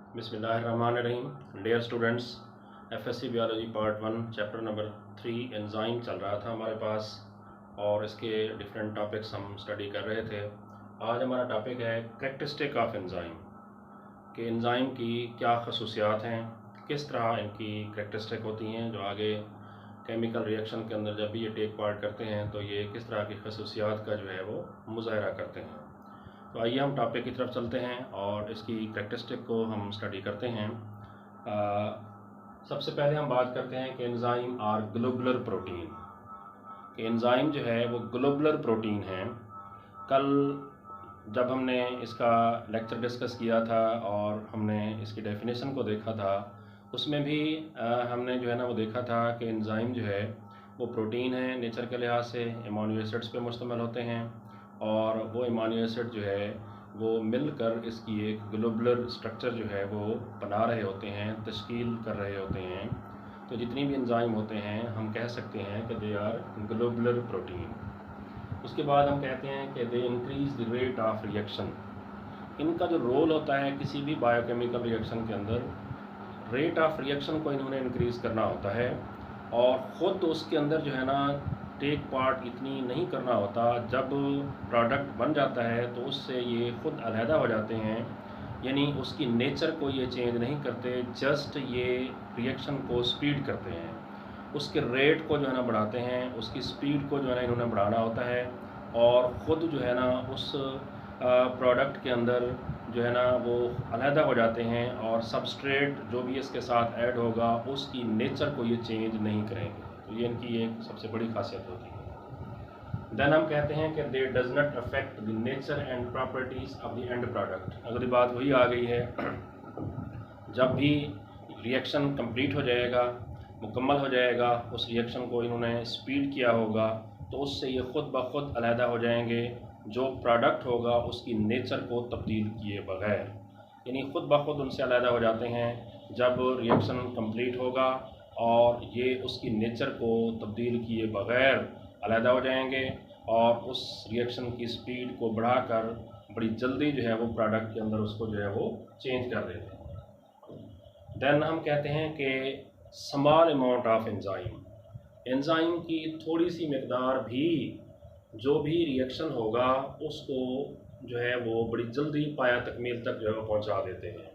बिस्मिल्लाहिर्रहमानिर्रहीम। Dear students, FSc biology part 1 chapter number 3 enzyme चल रहा था हमारे पास और इसके डिफरेंट टॉपिक्स हम स्टडी कर रहे थे। आज हमारा टॉपिक है कैरेक्टरिस्टिक ऑफ एंजाइम, कि एंजाइम की क्या खसूसियात हैं, किस तरह इनकी कैरेक्टरिस्टिक होती हैं, जो आगे केमिकल रिएक्शन के अंदर जब भी ये टेक पार्ट करते हैं तो ये किस तरह की खसूसियात का जो है वो मुज़ाहरा करते हैं। तो आइए हम टॉपिक की तरफ चलते हैं और इसकी कैरेक्टरिस्टिक को हम स्टडी करते हैं। सबसे पहले हम बात करते हैं कि एंजाइम आर ग्लोबुलर प्रोटीन, कि एंजाइम जो है वो ग्लोबुलर प्रोटीन है। कल जब हमने इसका लेक्चर डिस्कस किया था और हमने इसकी डेफिनेशन को देखा था, उसमें भी हमने जो है ना वो देखा था कि एंजाइम जो है वो प्रोटीन है नेचर के लिहाज से, अमीनो एसिड्स पे मुश्तमिल होते हैं और वो अमीनो एसिड जो है वो मिलकर इसकी एक ग्लोबुलर स्ट्रक्चर जो है वो बना रहे होते हैं, तश्कील कर रहे होते हैं। तो जितनी भी एंजाइम होते हैं हम कह सकते हैं कि दे आर ग्लोबुलर प्रोटीन। उसके बाद हम कहते हैं कि they increase the rate of reaction. इनका जो रोल होता है किसी भी बायोकेमिकल रिएक्शन के अंदर, रेट ऑफ रिएक्शन को इन्होंने इंक्रीज़ करना होता है और ख़ुद उसके अंदर जो है ना टेक पार्ट इतनी नहीं करना होता। जब प्रोडक्ट बन जाता है तो उससे ये ख़ुद अलहदा हो जाते हैं, यानी उसकी नेचर को ये चेंज नहीं करते, जस्ट ये रिएक्शन को स्पीड करते हैं, उसके रेट को जो है ना बढ़ाते हैं, उसकी स्पीड को जो है ना इन्होंने बढ़ाना होता है और ख़ुद जो है ना उस प्रोडक्ट के अंदर जो है ना वो अलहदा हो जाते हैं और सबस्ट्रेट जो भी इसके साथ ऐड होगा उसकी नेचर को ये चेंज नहीं करेंगे। तो ये इनकी एक सबसे बड़ी खासियत होती है। देन हम कहते हैं कि दे does not affect the nature and properties of the end product. अगली बात वही आ गई है, जब भी रिएक्शन कंप्लीट हो जाएगा, मुकम्मल हो जाएगा, उस रिएक्शन को इन्होंने स्पीड किया होगा तो उससे ये ख़ुद ब खुद अलहदा हो जाएंगे, जो प्रोडक्ट होगा उसकी नेचर को तब्दील किए बगैर, यानी ख़ुद ब खुद उनसे अलहदा हो जाते हैं जब रिएक्शन कंप्लीट होगा और ये उसकी नेचर को तब्दील किए बगैर अलहदा हो जाएंगे और उस रिएक्शन की स्पीड को बढ़ाकर बड़ी जल्दी जो है वो प्रोडक्ट के अंदर उसको जो है वो चेंज कर देते हैं। देन हम कहते हैं कि small amount of enzyme, enzyme की थोड़ी सी मकदार भी जो भी रिएक्शन होगा उसको जो है वो बड़ी जल्दी पाया तकमील तक जो है वो पहुँचा देते हैं।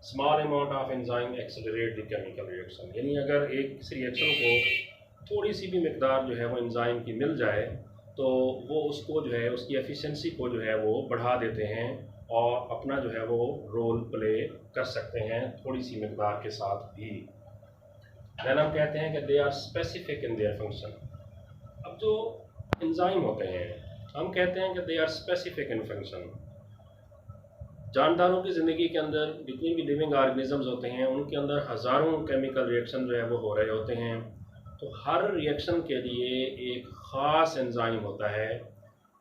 Small amount of enzyme accelerate the chemical reaction, यानी अगर एक किसी रिएक्शन को थोड़ी सी भी मकदार जो है वो एंजाइम की मिल जाए तो वो उसको जो है उसकी एफिशिएंसी को जो है वो बढ़ा देते हैं और अपना जो है वो रोल प्ले कर सकते हैं थोड़ी सी मकदार के साथ भी। देन हम कहते हैं कि they are specific in their function. अब जो एंजाइम होते हैं हम कहते हैं कि they are specific in function. जानदारों की ज़िंदगी के अंदर जितनी भी लिविंग ऑर्गेनिजम्स होते हैं उनके अंदर हज़ारों केमिकल रिएक्शन जो है वो हो रहे होते हैं। तो हर रिएक्शन के लिए एक ख़ास एंजाइम होता है।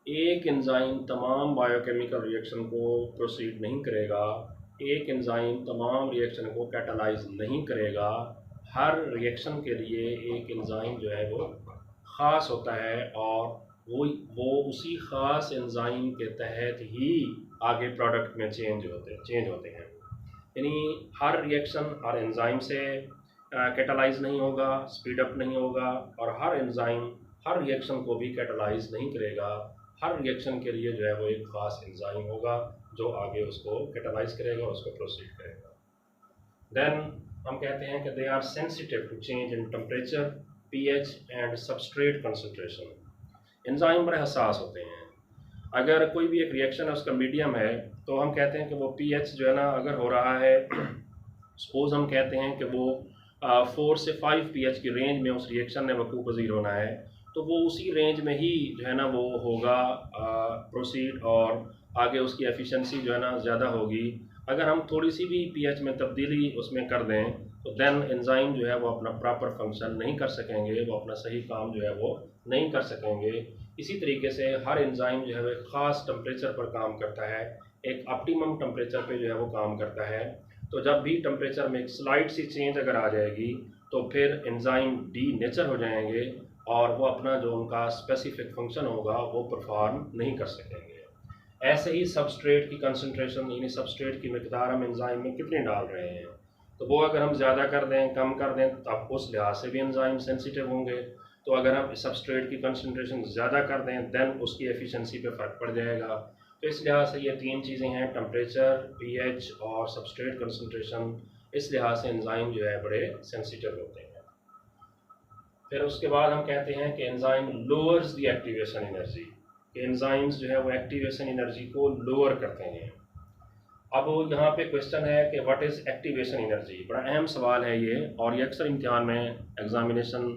एक एंजाइम तमाम बायोकेमिकल रिएक्शन को प्रोसीड नहीं करेगा, एक एंजाइम तमाम रिएक्शन को कैटालाइज नहीं करेगा। हर रिएक्शन के लिए एक एंजाइम जो है वो ख़ास होता है और वो उसी ख़ास एंजाइम के तहत ही आगे प्रोडक्ट में चेंज होते हैं। यानी हर रिएक्शन हर एंजाइम से कैटालाइज नहीं होगा, स्पीड अप नहीं होगा और हर एंजाइम हर रिएक्शन को भी कैटालाइज नहीं करेगा। हर रिएक्शन के लिए जो है वो एक ख़ास एंजाइम होगा जो आगे उसको कैटालाइज करेगा और उसको प्रोसीड करेगा। देन हम कहते हैं कि they are sensitive to change in temperature, pH and substrate concentration. Enzyme बड़े हसास होते हैं। अगर कोई भी एक रिएक्शन है उसका मीडियम है तो हम कहते हैं कि वो पीएच जो है ना अगर हो रहा है, सपोज हम कहते हैं कि वो 4 से 5 पीएच की रेंज में उस रिएक्शन ने वक़ूफ़ पज़ीर होना है, तो वो उसी रेंज में ही जो है ना वो होगा प्रोसीड और आगे उसकी एफिशिएंसी जो है ना ज़्यादा होगी। अगर हम थोड़ी सी भी पीएच में तब्दीली उसमें कर दें तो देन एंजाइम जो है वो अपना प्रॉपर फंक्शन नहीं कर सकेंगे, वो अपना सही काम जो है वो नहीं कर सकेंगे। इसी तरीके से हर एंजाइम जो है वो एक ख़ास टेम्परेचर पर काम करता है, एक ऑप्टिमम टेम्परेचर पे जो है वो काम करता है। तो जब भी टेम्परेचर में एक स्लाइट सी चेंज अगर आ जाएगी तो फिर एंजाइम डी नेचर हो जाएंगे और वो अपना जो उनका स्पेसिफिक फंक्शन होगा वो परफॉर्म नहीं कर सकेंगे। ऐसे ही सबस्ट्रेट की कंसंट्रेशन यानी सबस्ट्रेट की मिकदार हम एंजाइम में कितनी डाल रहे हैं, तो वो अगर हम ज़्यादा कर दें कम कर दें तो आप उस लिहाज से भी एंजाइम सेंसिटिव होंगे। तो अगर आप सबस्ट्रेट की कंसंट्रेशन ज़्यादा कर दें दैन उसकी एफिशिएंसी पे फ़र्क पड़ जाएगा। तो इस लिहाज से ये तीन चीज़ें हैं, टेम्परेचर, पीएच और सबस्ट्रेट कंसंट्रेशन, इस लिहाज से एंजाइम जो है बड़े सेंसिटिव होते हैं। फिर उसके बाद हम कहते हैं कि enzyme lowers the activation energy, कि एंजाइम्स जो है वो एक्टिवेशन एनर्जी को लोअर करते हैं। अब यहाँ पे क्वेश्चन है कि व्हाट इज़ एक्टिवेशन एनर्जी, बड़ा अहम सवाल है ये, और ये अक्सर इम्तिहान में एग्जामिनेशन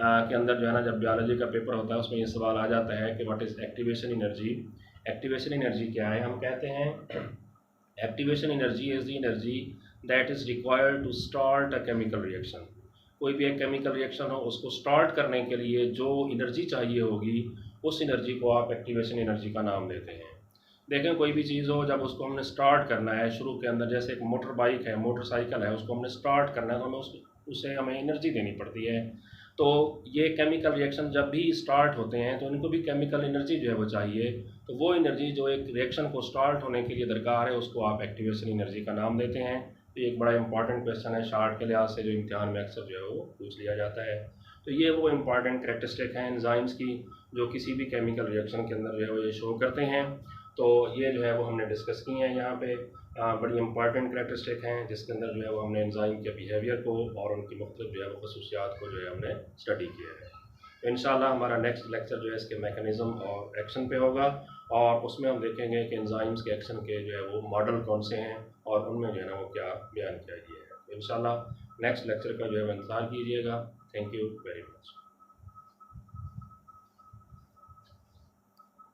के अंदर जो है ना, जब बायोलॉजी का पेपर होता है उसमें ये सवाल आ जाता है कि what is activation energy. Activation energy क्या है, हम कहते हैं activation energy is the energy that is required to start a chemical reaction. कोई भी एक केमिकल रिएक्शन हो उसको स्टार्ट करने के लिए जो एनर्जी चाहिए होगी उस एनर्जी को आप एक्टिवेशन एनर्जी का नाम देते हैं। देखें कोई भी चीज़ हो, जब उसको हमने स्टार्ट करना है शुरू के अंदर, जैसे एक मोटर बाइक है, मोटरसाइकिल है, उसको हमने स्टार्ट करना है तो हमें उसे हमें एनर्जी देनी पड़ती है। तो ये केमिकल रिएक्शन जब भी स्टार्ट होते हैं तो इनको भी केमिकल एनर्जी जो है वो चाहिए। तो वो एनर्जी जो एक रिएक्शन को स्टार्ट होने के लिए दरकार है उसको आप एक्टिवेशन एनर्जी का नाम देते हैं। तो एक बड़ा इंपॉर्टेंट क्वेश्चन है, शार्ट के लिहाज से जो इम्तिहान में अक्सर जो है वो पूछ लिया जाता है। तो ये वो इंपॉर्टेंट करेक्टरिस्टिक हैं एंजाइम्स की जो किसी भी केमिकल रिएक्शन के अंदर जो है वो ये शो करते हैं। तो ये जो है वो हमने डिस्कस की हैं यहाँ पे, बड़ी इंपॉर्टेंट करेक्टरिस्टिक हैं जिसके अंदर जो है वो हमने एंजाइम के बिहेवियर को और उनकी मुख्तलिफ जो है वो खसूसियात को जो है हमने स्टडी किया है। तो इंशाल्लाह हमारा नेक्स्ट लेक्चर जो है इसके मैकेनिज़्म और एक्शन पे होगा, और उसमें हम देखेंगे कि एंजाइम्स के एक्शन के जो है वो मॉडल कौन से हैं और उनमें जो है ना वो क्या बयान किया गया है। तो इंशाल्लाह नेक्स्ट लेक्चर का जो है वो इंतज़ार कीजिएगा। Thank you very much.